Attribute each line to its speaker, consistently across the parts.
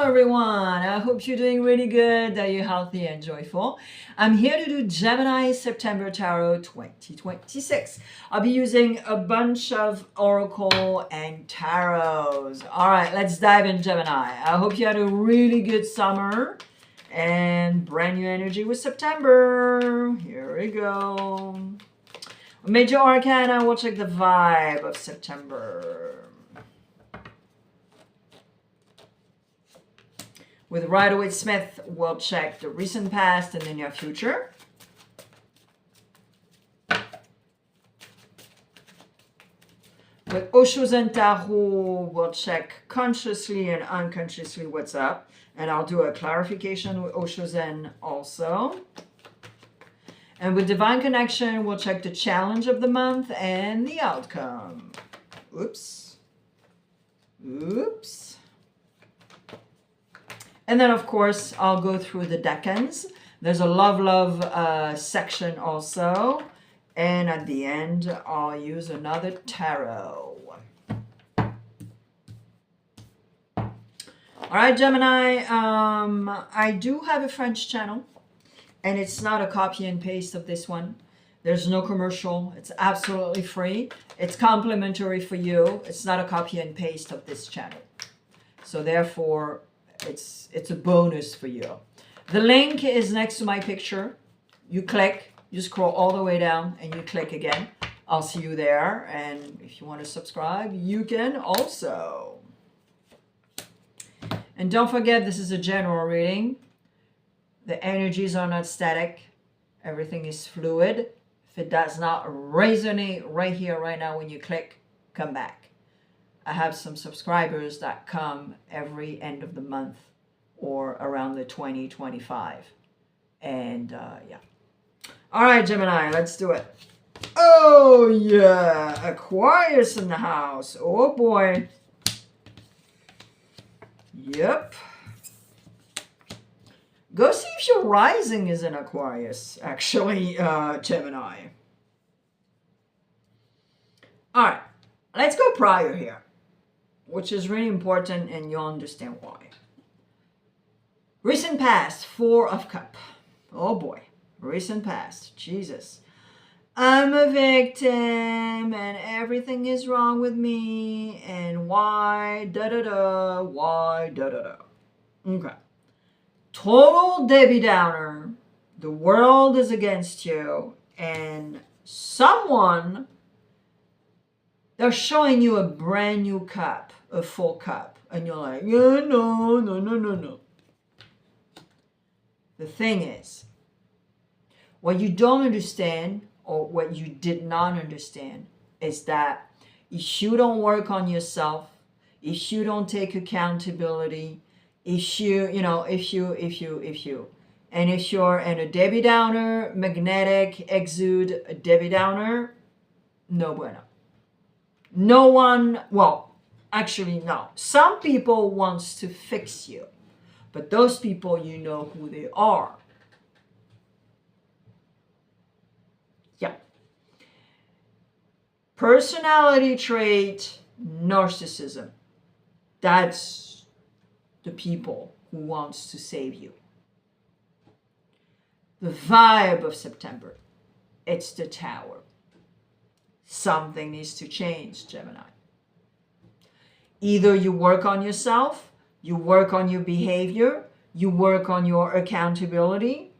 Speaker 1: everyone. I hope you're doing really good, that you're healthy and joyful. I'm here to do Gemini September Tarot 2026. I'll be using a bunch of Oracle and Tarots. All right, let's dive in, Gemini. I hope you had a really good summer and brand new energy with September. Here we go. Major Arcana, we'll check the vibe of September. With Rider-Waite Smith, we'll check the recent past and the near future. With Osho and Tarot, we'll check consciously and unconsciously what's up. And I'll do a clarification with Osho Zen also. And with Divine Connection, we'll check the challenge of the month and the outcome. Oops. Oops. And then, of course, I'll go through the decans. There's a love section also. And at the end, I'll use another tarot. All right, Gemini. I do have a French channel. And it's not a copy and paste of this one. There's no commercial. It's absolutely free. It's complimentary for you. It's not a copy and paste of this channel. So therefore, it's a bonus for you. The link is next to my picture. You click, you scroll all the way down, and you click again. I'll see you there. And if you want to subscribe, you can also. And don't forget, this is a general reading. The energies are not static. Everything is fluid. If it does not resonate right here, right now, when you click, come back. I have some subscribers that come every end of the month or around the 2025. And yeah. All right, Gemini, let's do it. Oh, yeah. Aquarius in the house. Oh, boy. Yep. Go see if your rising is in Aquarius, actually, Gemini. All right. Let's go prior here, which is really important, and you'll understand why. Recent past, Four of Cups. Oh boy, recent past, Jesus. I'm a victim, and everything is wrong with me, and why, da-da-da, why, da-da-da. Okay. Total Debbie Downer. The world is against you, and someone... they're showing you a brand new cup, a full cup. And you're like, yeah, no. The thing is, what you don't understand, or what you did not understand, is that if you don't work on yourself, if you don't take accountability, if you, and if you're in a Debbie Downer, magnetic, exude a Debbie Downer, no bueno. No one, well, actually, no. Some people wants to fix you, but those people, you know who they are. Yeah. Personality trait, narcissism. That's the people who wants to save you. The vibe of September, it's the Tower. Something needs to change, Gemini. Either you work on yourself, you work on your behavior, you work on your accountability.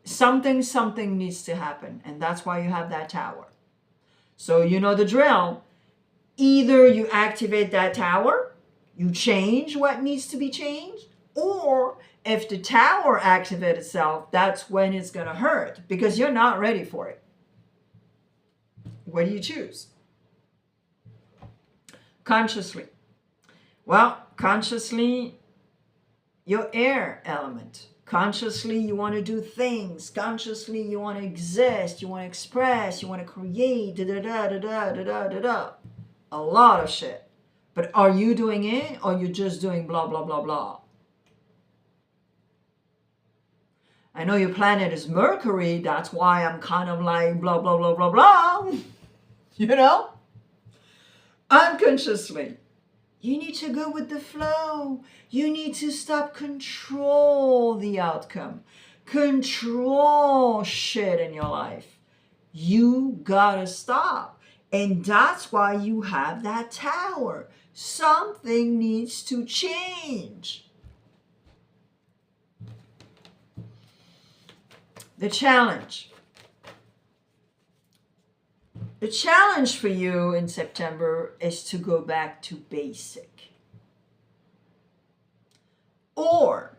Speaker 1: Something needs to happen, and that's why you have that Tower. So you know the drill. Either you activate that Tower, you change what needs to be changed, or if the Tower activates itself, that's when it's going to hurt, because you're not ready for it. What do you choose? Consciously. Well, consciously, your air element. Consciously, you want to do things. Consciously, you want to exist. You want to express. You want to create. Da-da-da-da-da-da-da-da-da. A lot of shit. But are you doing it, or you just doing blah, blah, blah, blah? I know your planet is Mercury. That's why I'm kind of like blah, blah, blah, blah, blah. You know? Unconsciously, You need to go with the flow. You need to stop control the outcome. Control shit in your life. You gotta stop. And that's why you have that tower. Something needs to change. The challenge. The challenge for you in September is to go back to basic. Or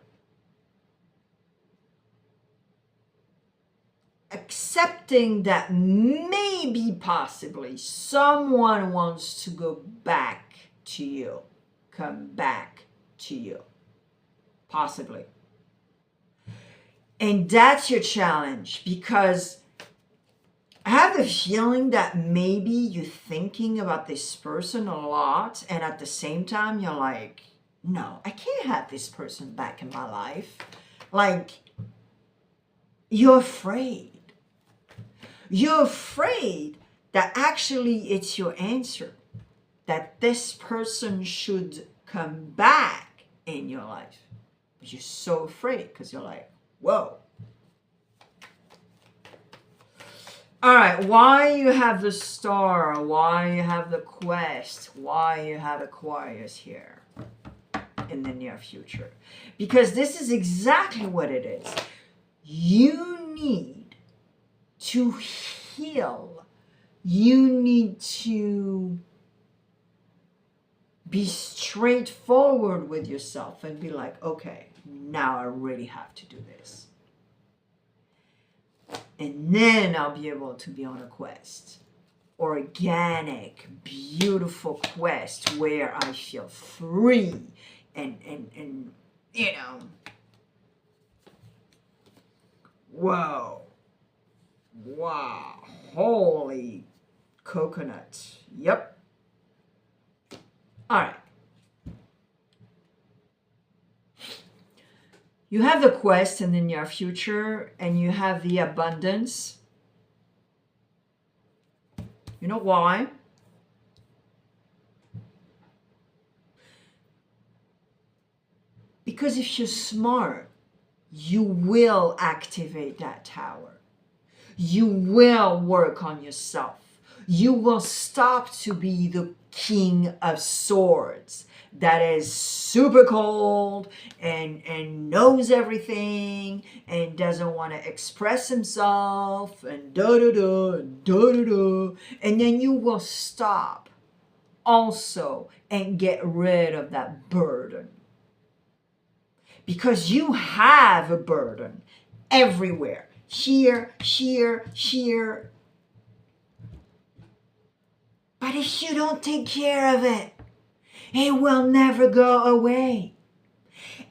Speaker 1: accepting that maybe, possibly, someone wants to go back to you. Come back to you. Possibly. And that's your challenge, because I have the feeling that maybe you're thinking about this person a lot, and at the same time you're like, no, I can't have this person back in my life. Like, you're afraid. You're afraid that actually it's your answer, that this person should come back in your life. But you're so afraid because you're like, whoa. All right, why you have the star, why you have the quest, why you have Aquarius here in the near future. Because this is exactly what it is. You need to heal. You need to be straightforward with yourself and be like, okay, now I really have to do this. And then I'll be able to be on a quest. Organic, beautiful quest where I feel free and you know, whoa, wow, holy coconut. Yep. All right. You have the quest in the near future, and you have the abundance. You know why? Because if you're smart, you will activate that tower. You will work on yourself. You will stop to be the King of Swords that is super cold and knows everything and doesn't want to express himself and da-da-da. And then you will stop also and get rid of that burden. Because you have a burden everywhere. Here, here, here. But if you don't take care of it, it will never go away.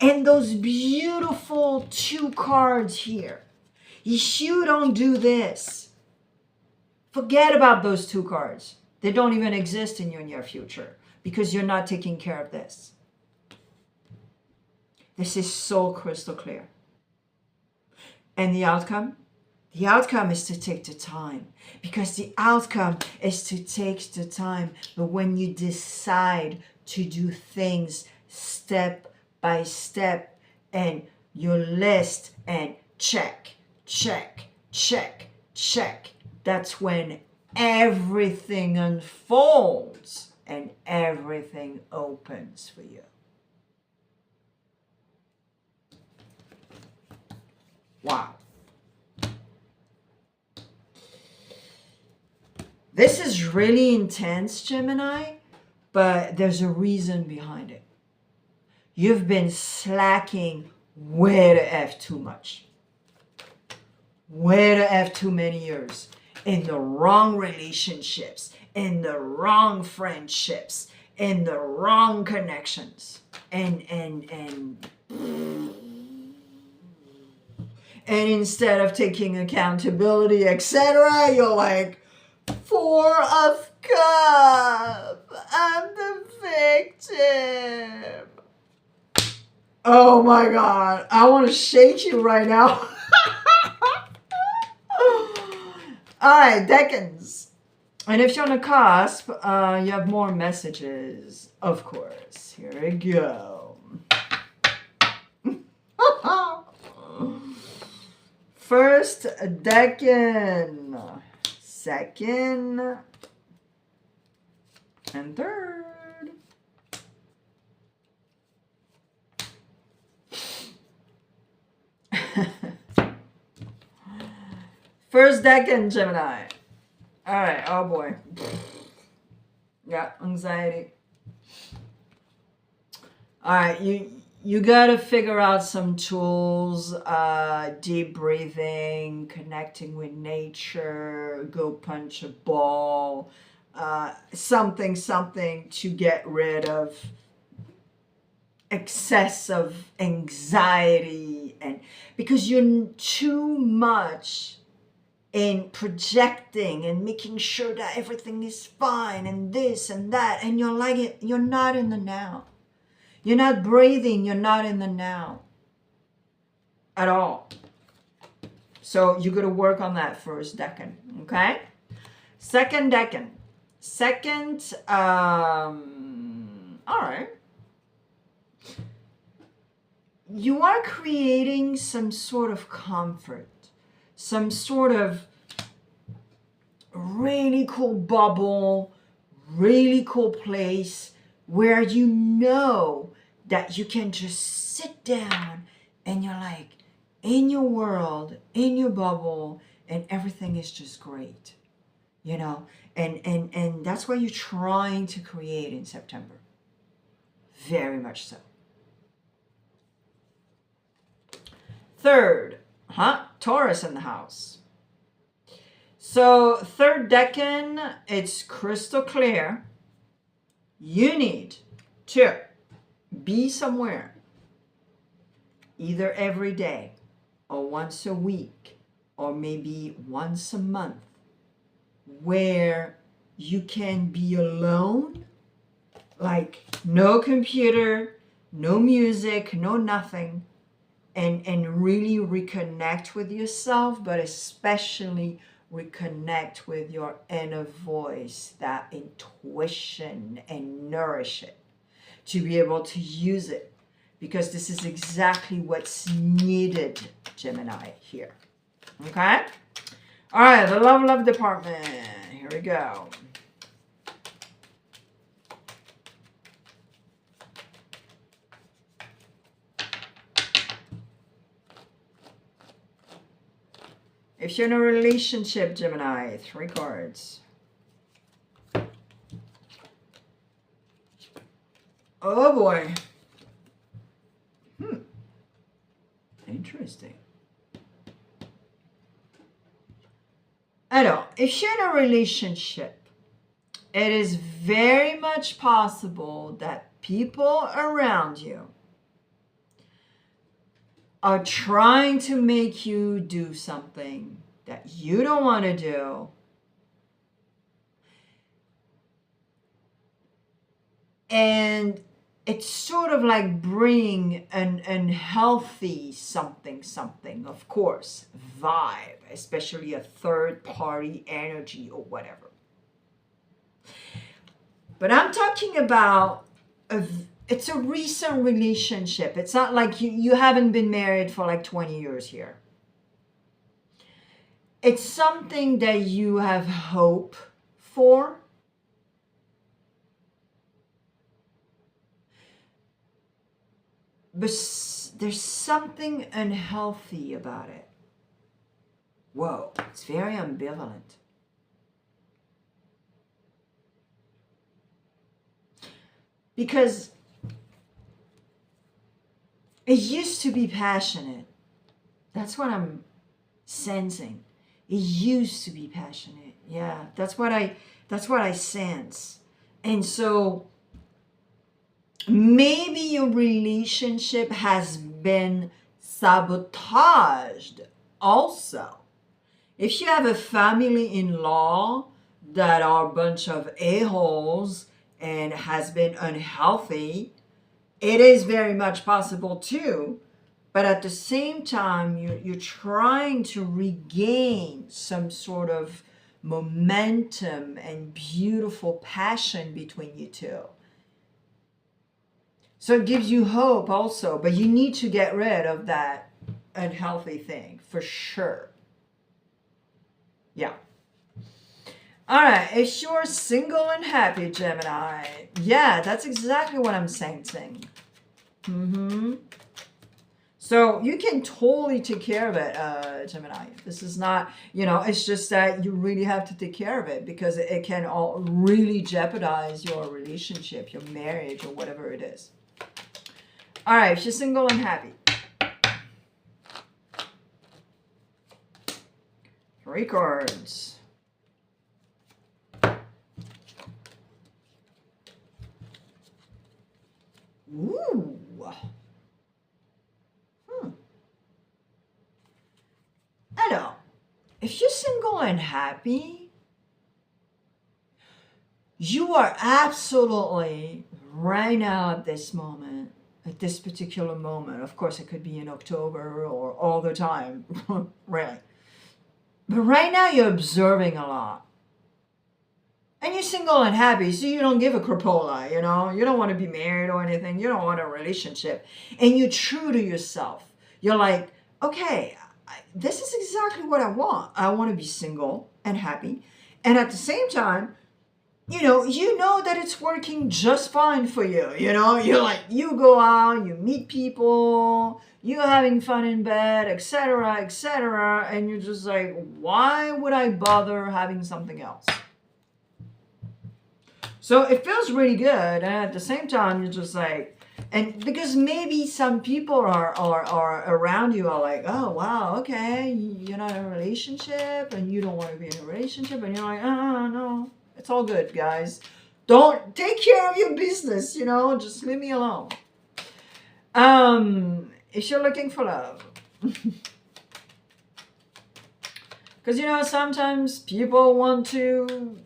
Speaker 1: And those beautiful 2 cards here, if you don't do this, forget about those 2 cards. They don't even exist in your near future because you're not taking care of this. This is so crystal clear. And the outcome? The outcome is to take the time, because the outcome is to take the time. But when you decide to do things step by step and you list and check, check, check, check, that's when everything unfolds and everything opens for you. Wow. This is really intense, Gemini, but there's a reason behind it. You've been slacking way the F too much. Way the F too many years. In the wrong relationships, in the wrong friendships, in the wrong connections. And instead of taking accountability, etc., you're like, 4 of Cups. I'm the victim. Oh my God. I want to shake you right now. All right, Decans. And if you're on a cusp, you have more messages, of course. Here we go. First decan, second, and third. First decan, Gemini. All right. Oh boy. Yeah, anxiety. All right, you got to figure out some tools, deep breathing, connecting with nature, go punch a ball, something to get rid of excessive anxiety, and because you're too much in projecting and making sure that everything is fine and this and that, and you're not in the now. You're not breathing, you're not in the now at all. So you got to work on that first decan, okay? Second decan. Second, all right. You are creating some sort of comfort, some sort of really cool bubble, really cool place where you know that you can just sit down and you're like in your world, in your bubble, and everything is just great, you know? And that's what you're trying to create in September. Very much so. Third, Taurus in the house. So third decan, it's crystal clear. You need to be somewhere, either every day or once a week or maybe once a month, where you can be alone, like no computer, no music, no nothing, and really reconnect with yourself, but especially reconnect with your inner voice, that intuition, and nourish it to be able to use it, because this is exactly what's needed, Gemini, here. Okay? All right, the love department. Here we go. If you're in a relationship, Gemini, 3 cards. Oh boy. Interesting. Alors, if you're in a relationship, it is very much possible that people around you are trying to make you do something that you don't want to do. And it's sort of like bringing an unhealthy something, of course, vibe, especially a third party energy or whatever. But I'm talking about it's a recent relationship. It's not like you haven't been married for like 20 years here. It's something that you have hope for. But there's something unhealthy about it. Whoa, it's very ambivalent. Because it used to be passionate. That's what I'm sensing. It used to be passionate. Yeah, that's what I sense. And so maybe your relationship has been sabotaged also. If you have a family-in-law that are a bunch of a-holes and has been unhealthy, it is very much possible too. But at the same time, you're trying to regain some sort of momentum and beautiful passion between you two. So it gives you hope also, but you need to get rid of that unhealthy thing for sure. Yeah. All right, if you're single and happy, Gemini, yeah, that's exactly what I'm saying. So you can totally take care of it, Gemini. This is not, it's just that you really have to take care of it because it can all really jeopardize your relationship, your marriage, or whatever it is. All right, if you're single and happy. 3 cards. Ooh. Alors, if you're single and happy, you are absolutely right now at this moment, at this particular moment. Of course, it could be in October or all the time, really. But right now, you're observing a lot. And you're single and happy, so you don't give a crapola, you don't want to be married or anything. You don't want a relationship. And you're true to yourself. You're like, okay, this is exactly what I want. I want to be single and happy. And at the same time, you know that it's working just fine for you. You're like, you go out, you meet people, you're having fun in bed, etc., etc. And you're just like, why would I bother having something else? So it feels really good, and at the same time, you're just like, and because maybe some people are around you are like, oh wow, okay, you're not in a relationship, and you don't want to be in a relationship, and you're like, oh no, it's all good, guys. Don't take care of your business, just leave me alone. If you're looking for love, because sometimes people want to.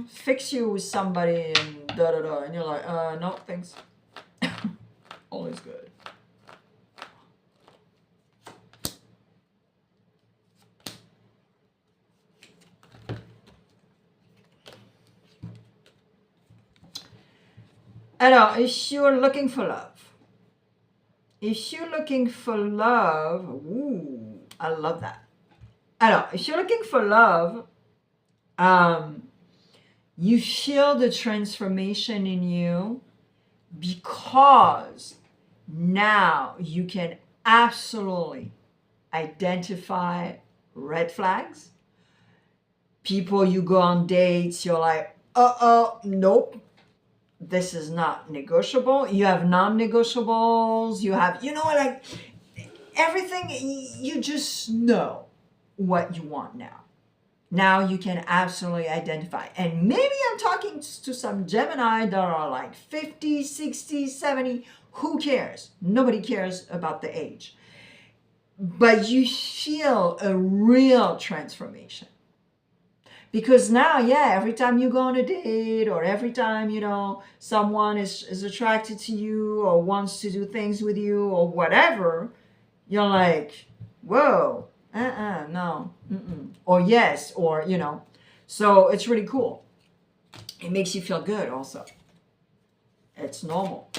Speaker 1: Fix you with somebody and da-da-da. And you're like, no, thanks. Always good. Alors, if you're looking for love. Ooh, I love that. Alors, if you're looking for love, you feel the transformation in you because now you can absolutely identify red flags. People you go on dates, you're like, nope, this is not negotiable. You have non-negotiables. You have, like everything, you just know what you want now. Now you can absolutely identify. And maybe I'm talking to some Gemini that are like 50, 60, 70. Who cares? Nobody cares about the age. But you feel a real transformation. Because now, every time you go on a date or every time, someone is attracted to you or wants to do things with you or whatever, you're like, whoa. No, or yes, or, so it's really cool. It makes you feel good also. It's normal.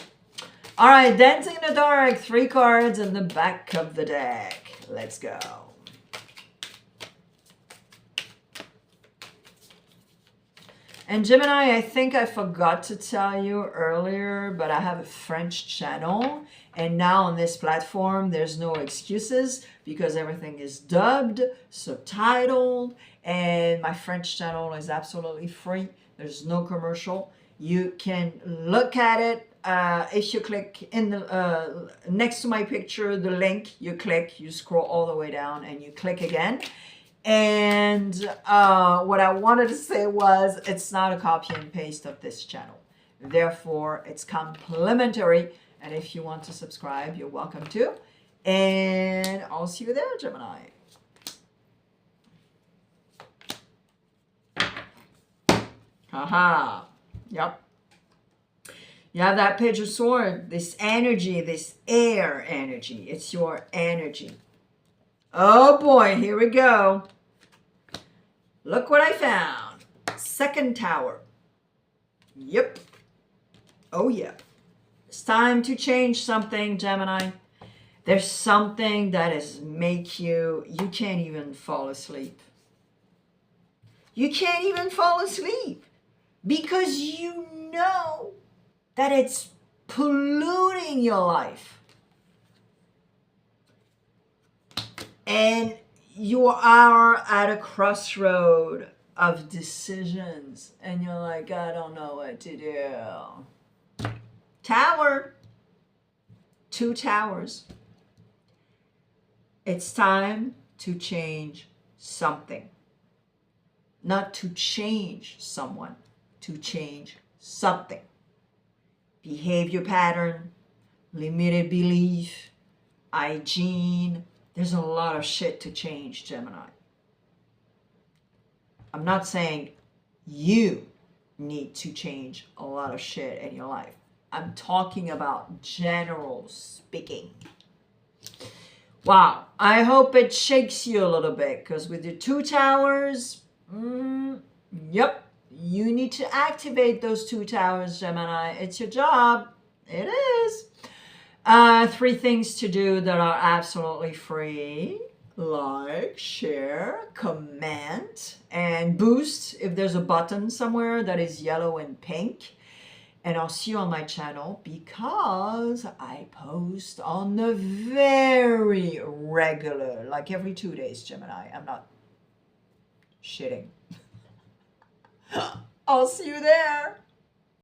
Speaker 1: All right, Dancing in the Dark, 3 cards in the back of the deck. Let's go. And Gemini, I think I forgot to tell you earlier, but I have a French channel. And now on this platform, there's no excuses because everything is dubbed, subtitled, and my French channel is absolutely free. There's no commercial. You can look at it. If you click in the next to my picture, the link, you click, you scroll all the way down, and you click again. And what I wanted to say was it's not a copy and paste of this channel. Therefore, it's complimentary. And if you want to subscribe, you're welcome to. And I'll see you there, Gemini. Haha. Yep. You have that Page of Swords, this energy, this air energy. It's your energy. Oh boy, here we go. Look what I found. Second tower. Yep. Oh yeah. It's time to change something, Gemini. There's something that is make you can't even fall asleep. You can't even fall asleep because you know that it's polluting your life. And you are at a crossroad of decisions and you're like, I don't know what to do. Tower. 2 towers. It's time to change something. Not to change someone, to change something. Behavior pattern, limited belief, hygiene. There's a lot of shit to change, Gemini. I'm not saying you need to change a lot of shit in your life. I'm talking about general speaking. Wow, I hope it shakes you a little bit because with your 2 towers, yep, you need to activate those 2 towers, Gemini. It's your job. It is. 3 things to do that are absolutely free. Like, share, comment, and boost if there's a button somewhere that is yellow and pink. And I'll see you on my channel because I post on the very regular, like every 2 days, Gemini. I'm not shitting. I'll see you there.